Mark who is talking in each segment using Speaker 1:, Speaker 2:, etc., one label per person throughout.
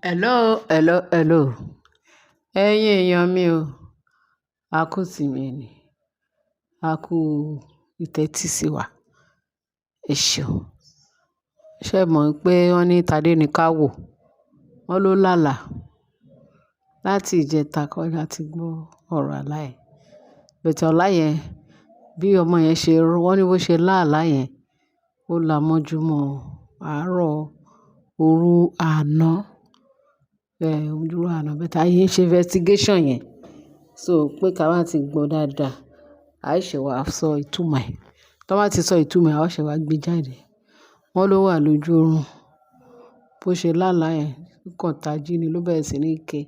Speaker 1: Hello, hello, hello. Ẹ̀yin èèyàn mi o, a kú sí mi ni, a kú ìtẹ́tí sí wa. Ẹ ṣeun. Ṣé mọ̀ pé wọ́n ní Tádé ní ká wò, wọ́n ló lálàá láti ìjẹta kọ́ láti gbọ́ ọ̀rọ̀ àlá yẹn. Bẹ̀tẹ̀ àlá yẹn, bí ọmọ yẹn ṣe rọ́, wọ́n ní bó ṣe lá àlá yẹn, ó la mọ́júmọ́ àárọ̀ òru àná. Òru àná, bẹ̀tẹ̀ ayé ń ṣe investigation yẹn. So pé ká má ti gbọ́ dáadáa, a ṣẹ̀ wá sọ ìtumọ̀ ẹ̀. Tí wọ́n bá ti sọ ìtumọ̀ ẹ̀, a ṣẹ̀ wá gbé jáde. Wọ́n ló wà lójú oorun, bó ṣe lá àlá yẹn, ó kàn tají ni ló bẹ̀rẹ̀ sí ní ké.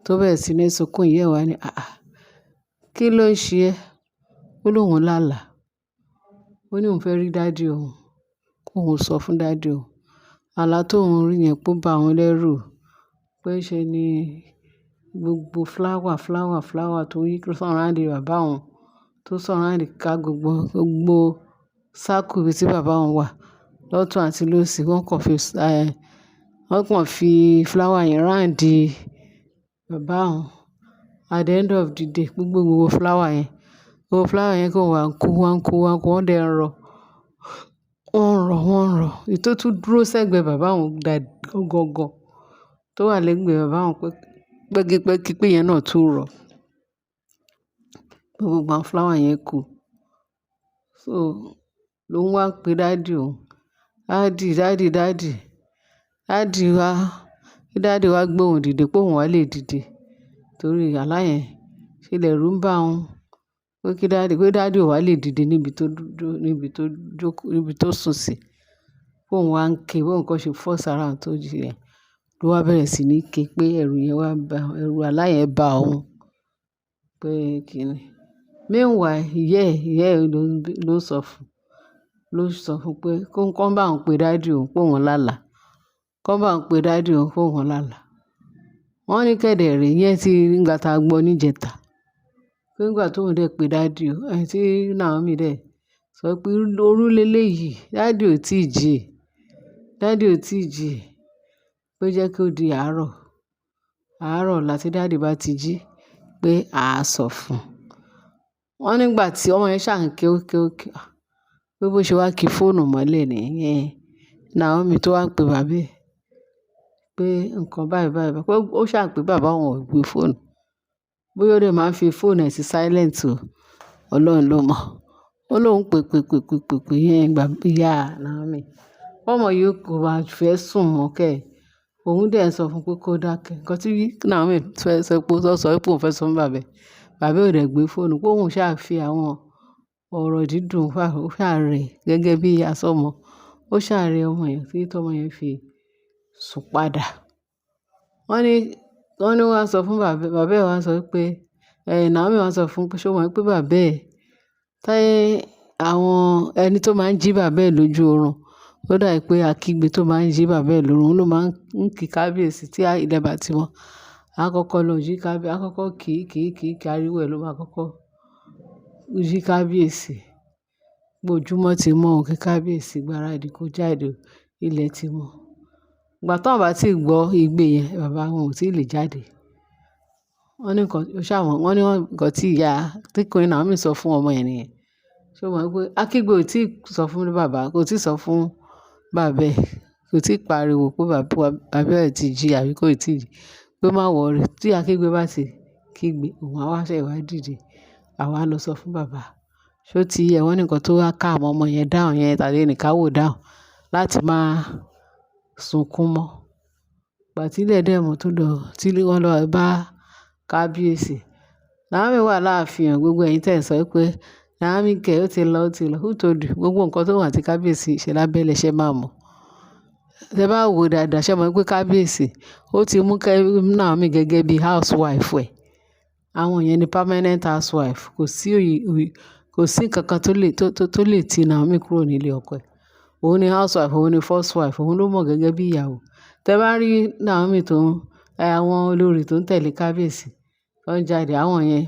Speaker 1: Tó bẹ̀rẹ̀ sí ní sunkún, ìyá ẹ̀ wá ní, "Àáà, kí ló ń ṣe ẹ́?" Ó lóhùn lálàá. Ó ní òun fẹ́ rí daddy òun, kó òun sọ fún daddy òun. Àlá tó òun rí yẹn pé ó bá òun lẹ́rù, pé ṣe ni gbogbo flower tó yí surround bàbá òun, tó surround ká gbogbo circle ibi tí bàbá òun wà, lọ́tùn àti lósì, wọ́n kàn fi flower yẹn round bàbá òun. At the end of the day, gbogbo flower yẹn kò wá ń kú, wọ́n dẹ̀ ń rọ. Wọ́n ń rọ. Èyí tó tún dúró sẹ́gbẹ̀ẹ́ bàbá òun gangan, tó wà lẹ́gbẹ̀ẹ́ bàbá òun pẹ́kípẹ́kí pé yẹn náà tún rọ. Gbogbo àwọn flower yẹn kú. So ló ń wá pe daddy òun. Daddy wá, kí daddy wá gbé òun dìde pé òun wá lè dìde. Torí àlá yẹn ṣe lẹ̀rù ń bá òun. Pé daddy ò wá lè dìde níbi tó sùn sí. Pé òun wá ń ké, bí òun kàn ṣe force ara òun tó jí yẹn. Ló wá bẹ̀rẹ̀ sí ní ké pé ẹ̀rù àlá yẹn bá òun. Pé kí ni. Meanwhile, ìyá ẹ̀ ló sọ fún pé kó bá òun pe daddy òun pé òun lálàá. Kó bá òun pe daddy òun pé òun lálàá. Wọ́n ní kẹ̀dẹ̀ rè yẹn tí nígbà tá a gbọ́ níjẹta. Pé nígbà tó ń dẹ̀ pe daddy òun, tí Naomi dẹ̀ sọ pé òru lélẹ̀ yìí, daddy ò tí ì jí. Pé jẹ́ kí ó di àárọ̀. Àárọ̀ ọ̀la tí daddy bá ti jí pé a á sọ fún un. Wọ́n nígbà tí ọmọ yẹn ṣà ń ké, pé bó ṣe wá ki fóònù mọ́lẹ̀ nìyẹn. Naomi tó wá pe bàbá ẹ̀ pé nǹkan báyìí, pé ó ṣà ń pé bàbá òun ò gbé fóònù. Bóyá ó dẹ̀ máa ń fi fóònù ẹ̀ sí silent o, Ọlọ́run ló mọ̀. Ó lóhùn pé yẹn ìyá Naomi. Ọmọ yìí kò bá fẹ́ sùn mọ́ kẹ́. Òun dẹ̀ ń sọ fún pé kó dákẹ́. Ǹkan tí Naomi fẹ́ sọ pé òun fẹ́ sọ fún bàbá ẹ̀. Bàbá ò dẹ̀ gbé fóònù, pé òun ṣà fi àwọn ọ̀rọ̀ dídùn ó ṣà rẹ̀ gẹ́gẹ́ bí asọmọ. Ó ṣà rẹ̀ ọmọ yẹn tí ọmọ yẹn fi sùn padà. Wọ́n ní wọ́n wá sọ fún bàbá ẹ̀ wá sọ pé, Naomi wá sọ fún pé ṣé o mọ̀ pé bàbá ẹ̀, àwọn ẹni tó máa ń jí bàbá ẹ̀ lójú oorun, ó dà pé akígbe tó máa ń jí bàbá ẹ̀ lóru ló máa ń kí kábíyèsí tí ilẹ̀ bá ti mọ́. Àkọ́kọ́ lọ jí kábíyèsí, àkọ́kọ́ kí ariwo ẹ̀ ló máa kọ́kọ́ jí kábíyèsí. Ojúmọ́ ti mọ́ òun kí kábíyèsí gbáradì kó jáde, ilẹ̀ ti mọ́. Ìgbà tí wọ́n bá ti gbọ́ igbe yẹn, bàbá wọn ò tí lè jáde. Wọ́n ní nǹkan tí ìyá tí Queen Naomi sọ fún ọmọ yẹn nìyẹn. Ṣé o mọ̀ pé akígbe ò tí sọ fún bàbá, kò tí sọ fún bàbá ẹ̀, kò tí pariwo pé bàbá ẹ̀ ti jí àbí kò tí jí. Pé má worry, tí akígbe bá ti kígbe, òun á wá ṣẹ̀ wá dìde. Àwa lọ sọ fún bàbá. Ṣó ti yẹ wọ́n ní nǹkan tó wá ká àwọn ọmọ yẹn down yẹn, Tádé ní ká wò down láti máa sunkún mọ́. Ìgbà tí ilẹ̀ dẹ̀ mọ́ tó lọ, tí wọ́n lọ bá kábíyèsí. Naomi wà láàfin gbogbo ẹ̀yin tẹ̀ sọ pé Naomi kẹ̀ ó ti lọ. Who told you? Gbogbo nǹkan tó wà tí kábíyèsí ṣe lábẹ́lẹ̀ ṣe máa mọ̀. Tẹ bá wò dáadáa, ṣé mọ̀ pé kábíyèsí ó ti mú Naomi gẹ́gẹ́ bí housewife ẹ̀. Àwọn yẹn ni permanent housewife. Kò sí nǹkan kan tó lè ti Naomi kúrò nílé ọkọ ẹ̀. Òun ni housewife, òun ni first wife, òun ló mọ̀ gẹ́gẹ́ bí ìyàwó. Tẹ bá rí Naomi àwọn olórí tó ń tẹ̀lé kábíyèsí tó ń jáde, àwọn yẹn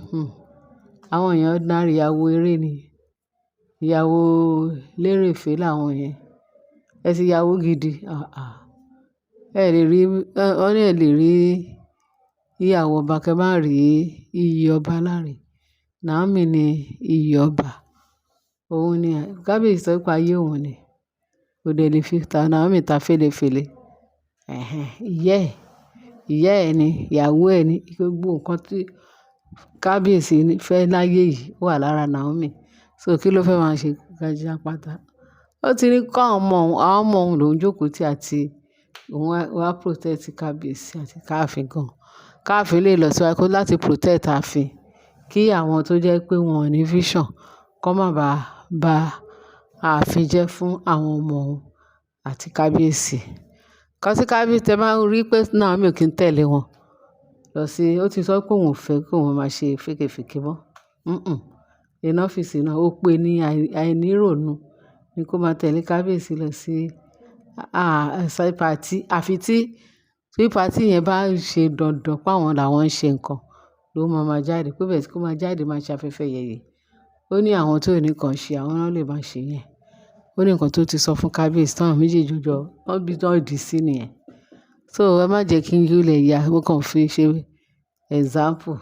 Speaker 1: ordinary ìyàwó eré ni. Ìyàwó lérèfé làwọn yẹn. Ẹ ti ìyàwó gidi. ẹ lè rí, wọ́n ní ẹ lè rí ìyàwó ọba kẹ́ má rí iyì ọba láre. Naomi ni iyì ọba. Òun ni kábíyèsí sọ pé ayé òun ni. Kò dẹ̀ lè fi ta Naomi ta fẹ́lẹ́fẹ́lẹ́. Ìyá ẹ̀ ni, ìyàwó ẹ̀ ni, gbogbo nǹkan tí kábíyèsí fẹ́ láyé yìí wà lára Naomi. So kí ló fẹ́ máa ṣe jápátá? Ó ti ní kó àwọn ọmọ òun lòún jókòó tí àti òun wá protect kábíyèsí àti káàfin gan. Káàfin lè lọ síwájú láti protect ààfin kí àwọn tó jẹ́ pé wọn ò ní vision kó má ba ààfin jẹ́ fún àwọn ọmọ òun àti kábíyèsí. Kan tí kábíyèsí tẹ máa rí pé Naomi ò kí ń tẹ̀lé wọn lọ sí, ó ti sọ pé òun ò fẹ́ kí òun máa ṣe fèkèfèkè mọ́. Iná ọ́fíìsì náà ó pé ní àìníròónú ni kó máa tẹ̀lé kábíyèsí lọ sí party. Àfi tí party yẹn bá ṣe dandan pé àwọn làwọn ń ṣe nǹkan ló máa jáde. Pé bẹ́ẹ̀ tí kó máa jáde máa ṣafẹ́fẹ́ yẹ̀yẹ̀. Ó ní àwọn tó ní kan ṣe àwọn náà lè máa ṣe yẹn. Ó ní nǹkan tó ti sọ fún kábíyèsí táwọn méjèèjì jọ wọ́n bí tán dì sí nìyẹn. So ẹ má jẹ́ kí n yúlẹ̀ ya, mo kàn fi ṣe example.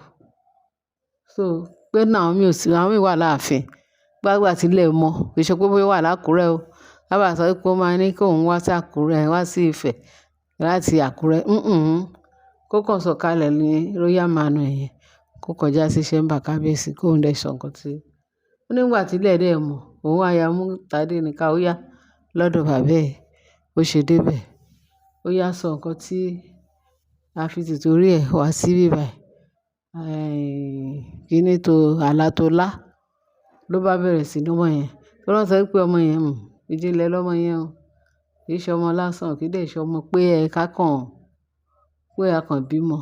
Speaker 1: So pé Naomi wà láàfin. Gbàgbà tí ilẹ̀ mọ́, kì í ṣe pé bóyá wà lákúrẹ́ o. Bàbá sọ pé ó máa ní kí òun wá sí Àkúrẹ́, wá sí Ifẹ̀ láti Àkúrẹ́. Kó kàn sọ̀kalẹ̀ ní Royal Manor yẹn, kó kọjá sí chamber kábíyèsí kó ń dẹ̀ sọ nǹkan tí. Ó ní ìgbà tí ilẹ̀ dẹ̀ mọ́, òun á ya mú Tádé ní ká ó yá lọ́dọ̀ bàbá ẹ̀. Ó ṣe dé bẹ̀. Ó yá sọ nǹkan tí a fi tìtorí ẹ̀ wá sí bíbáyìí. Kíni tó àlá tó lá ló bá bẹ̀rẹ̀ sí ní ọmọ yẹn. Tó lọ́ sọ pé ọmọ yẹn ìjìnlẹ̀ lọ́mọ yẹn o. Kì í ṣe ọmọ lásán, kì í dẹ̀ ṣe ọmọ pé a kàn bímọ.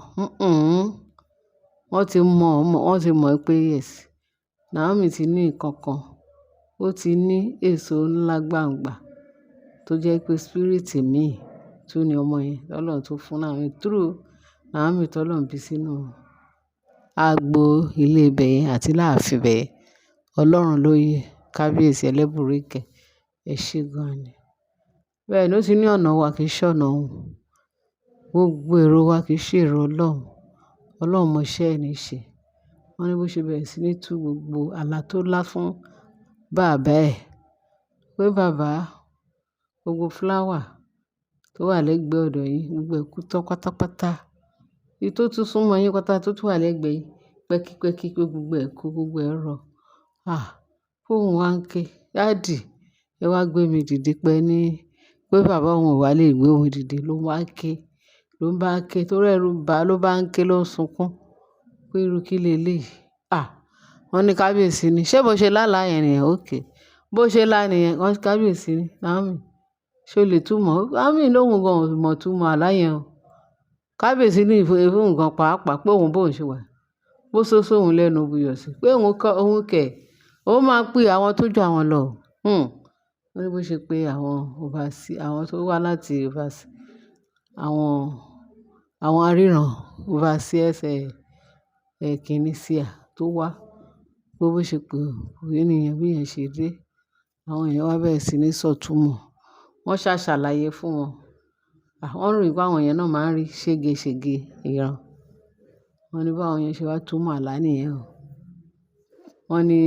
Speaker 1: Wọ́n ti mọ̀ pé yes, Naomi ti ní nǹkan kan. Ó ti ní èso ńlá gbàǹgbà tó jẹ́ pé spirit mi tún ni ọmọ yẹn. Ọlọ́run tó fún Naomi through Naomi tó lọ́n bí sínú agbo ilé ibẹ̀ yẹn àti láàfin ibẹ̀ yẹn. Ọlọ́run ló yẹ kábíyèsí ẹlẹ́bùrú ìkẹ́. Ẹ ṣé gan ni. Bẹ́ẹ̀ ni ó ti ní ọ̀nà wa kì í ṣe ọ̀nà òun. Gbogbo èrò wa kì í ṣe èrò Ọlọ́run. Ọlọ́run mọ iṣẹ́ ẹ̀ ní ṣe. Wọ́n ní bó ṣe bẹ̀rẹ̀ sí ní tú gbogbo àlá tó lá fún bàbá ẹ̀. Pé bàbá, gbogbo flower tó wà lẹ́gbẹ̀ẹ́ ọ̀dọ̀ yín, gbogbo ẹ̀ kú tán pátápátá. Èyí tó tún súnmọ́ yín pátá tó tún wà lẹ́gbẹ̀ẹ́ yín, pẹ́kípẹ́kí pé gbogbo ẹ̀ kú, gbogbo ẹ̀ rọ̀. Fóun wá ń ké, "Daddy, ẹ wá gbé mi dìde pé pé bàbá òun ò wá lè gbé òun dìde." Ló wá ké, ló ń bá ké torí ẹ̀rù bà ló bá ń ké ló ń sunkún. Pé irú kí leléyìí? Wọ́n ní kábíyèsí ni. Ṣé bó ṣe lálàá yẹn nìyẹn? Okay. Bó ṣe lá nìyẹn, wọ́n ní kábíyèsí ni. Naomi, ṣé o lè túmọ̀? Naomi lóhùn gan ò mọ̀ túmọ̀ àlá yẹn o. Kábíyèsí ní ìfún nǹkan pàápàá pé òun bó ń ṣe wà. Bó só sóhun lẹ́nu buyọ̀ sí. Pé òun kẹ̀, ó máa ń pè àwọn tó jù àwọn lọ. Wọ́n ní bó ṣe pé àwọn tó wá láti overseas, àwọn aríran overseas kìíní sí tó wá. Pé bó ṣe pé òwe nìyẹn bí yẹn ṣe dé. Àwọn èèyàn wá bẹ̀rẹ̀ sí ní sọ̀túnmọ̀. Wọ́n ṣàlàyé fún wọn. Wọ́n rò wípé àwọn yẹn náà máa ń rí ségesège ìran. Wọ́n ní báwọn yẹn ṣe wá túmọ̀ àlá nìyẹn o. Wọ́n ní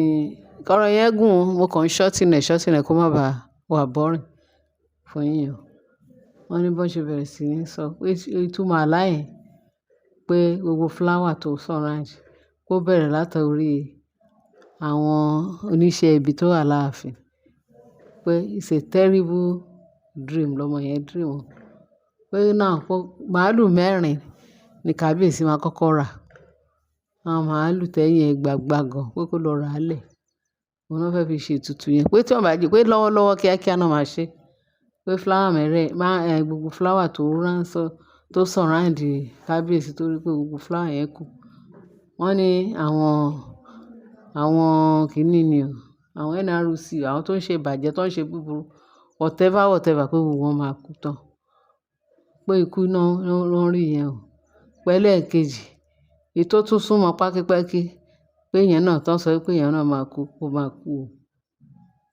Speaker 1: ọ̀rọ̀ yẹn gùn, mo kàn shorten ẹ̀ kó má ba wà boring fún yín o. Wọ́n ní bó ṣe bẹ̀rẹ̀ sí ní sọ pé ìtumọ̀ àlá yẹn pé gbogbo flower tó surround kó bẹ̀rẹ̀ látọrí àwọn oníṣẹ́ ibi tó wà láàfin. Pé it's a terrible dream lọmọ yẹn dream o. Pé náà màálù 4 ni kábíyèsí máa kọ́kọ́ rà. Àwọn màálù tẹ́yìn ẹ̀ gbàgbà gan pé kó lọ rà á lẹ̀. Òun náà fẹ́ fi ṣe ètùtù yẹn. Pé tí wọ́n bá jí pé lọ́wọ́lọ́wọ́ kíákíá náà máa ṣe. Pé flower gbogbo flower tó surround kábíyèsí torí pé gbogbo flower yẹn kú. Wọ́n ní àwọn kìíní ni o. Àwọn NRC, àwọn tó ń ṣe ìbàjẹ́, tó ń ṣe búburú, whatever pé gbogbo wọn máa kú tán. Pé ikú náà ló ń rí yẹn o. Pẹ́lẹ́ kejì, èyí tó tún súnmọ́ pákípẹ́kí pé ìyẹn náà tán sọ pé ìyẹn náà máa kú, ó máa kú o.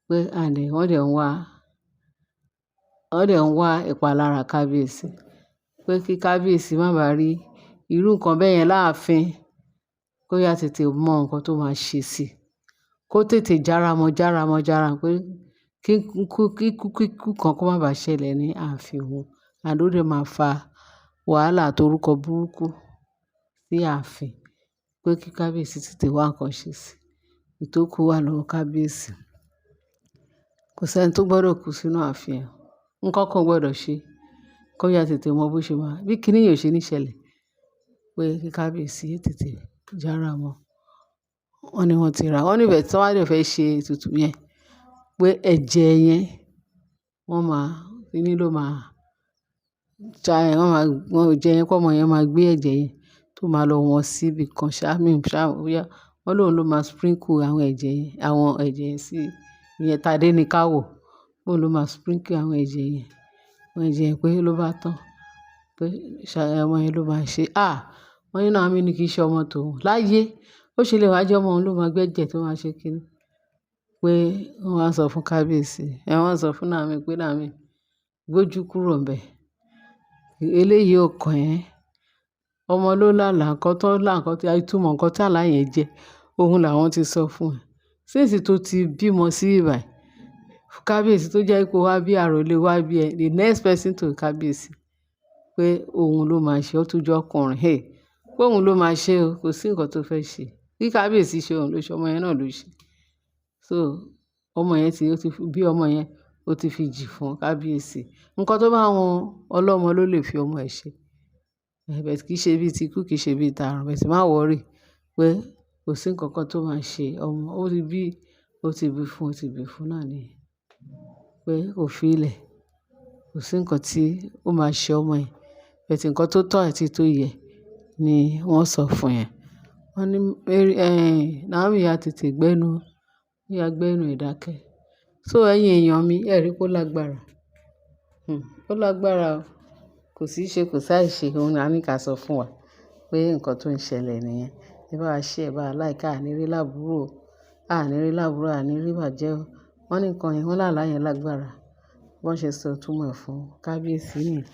Speaker 1: Pé wọ́n dẹ̀ ń wá ìpalára kábíyèsí. pé kí kábíyèsí má bàa rí irú nǹkan bẹ́ẹ̀ yẹn láàfin, kó yá tètè mọ nǹkan tó máa ṣe sí i. Kó tètè jára pé kíkú kan kó má bàa ṣẹlẹ̀ ní ààfin òun. And ó dẹ̀ máa fa wàhálà àti orúkọ burúkú sí ààfin, pé kí kábíyèsí tètè wá nǹkan ṣe sí i. Ìtókù wà lọ́wọ́ kábíyèsí. Kò sí ẹni tó gbọdọ̀ kú sínú ààfin ẹ̀. Nǹkan kan ò gbọdọ̀ ṣe, kó yá tètè mọ bó ṣe máa, bí kiní yìí ò ṣe ní ṣẹlẹ̀, pé kí kábíyèsí tètè jára mọ́. Wọ́n ní wọ́n ti rà. Wọ́n níbẹ̀ tí wọ́n bá dẹ̀ fẹ́ ṣe ètùtù yẹn, pé ẹ̀jẹ̀ yẹn kiní ló máa ẹ̀jẹ̀ yẹn, pé ọmọ yẹn máa gbé ẹ̀jẹ̀ yẹn tó máa lọ wọ́n síbi kan bóyá wọ́n lóun ló máa sprinkle àwọn ẹ̀jẹ̀ yẹn sí ìyẹn Tadé ní ká wò. Bóun ló máa sprinkle àwọn ẹ̀jẹ̀ yẹn pé ló bá tán, pé ọmọ yẹn ló máa ṣe. Wọ́n ní Naomi ní kì í ṣe ọmọ tòun láyé. Ó ṣe lè wá jẹ́ ọmọ òun ló máa gbé ẹ̀jẹ̀ tó máa ṣe kiní. Pé wọ́n wá sọ fún kábíyèsí, wọ́n sọ fún Naomi pé Naomi gbójú kúrò ńbẹ̀. Eléyìí ò kàn ẹ́. Ọmọ ló lálàá, nǹkan tí ìtumọ̀ nǹkan tí àlá yẹn jẹ́, òun làwọn ti sọ fún ẹ. Since tó ti bímọ sí ibàyìí, kábíyèsí tó jẹ́ pé wá bí àròlé wá bí the next person to kábíyèsí, pé òun ló máa ṣe, ó tún jẹ́ ọkùnrin. Pé òun ló máa ṣe o, kò sí nǹkan tó fẹ́ ṣe. Kí kábíyèsí ṣe òun ló ṣe, ọmọ yẹn náà ló ṣe. So ọmọ yẹn bí ọmọ yẹn, ó ti fi jì fún kábíyèsí. Nǹkan tó bá wọn ọlọ́mọ ló lè fi ọmọ ẹ̀ ṣe. But kì í ṣe bíi ti ikú, kì í ṣe bíi tààrùn. But má worry pé kò sí nǹkan kan tó máa ṣe ọmọ. Ó ti bí fún náà nìyẹn. Pé kò fi ilẹ̀, kò sí nǹkan tí ó máa ṣe ọmọ yẹn. But nǹkan tó tọ́ àti tó yẹ ni wọ́n sọ fún yẹn. Wọ́n ní Naomi á tètè gbẹ́nu ìdákẹ́. So ẹ̀yin èèyàn mi, ẹ rí pé ó lágbára. Ó lágbára o. Kò sí ṣe, kò sáì ṣe. Òun ni a ní ká sọ fún wa pé nǹkan tó ń ṣẹlẹ̀ nìyẹn. Ẹ bá wa share, ẹ bá wa like, àní rí láburú o. Àní rí ìbàjẹ́ o. Wọ́n ní nǹkan yẹn, wọ́n lálàá yẹn lágbára. Wọ́n ṣe sọ túmọ̀ ẹ̀ fún kábíyèsí nìyẹn.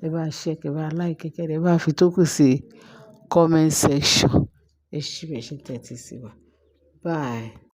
Speaker 1: Ẹ bá share, ẹ bá like, ẹ bá fi tókù sí comment section. Ẹ ṣé bẹ́ẹ̀ ṣe tẹ́tí sí wa. Bye.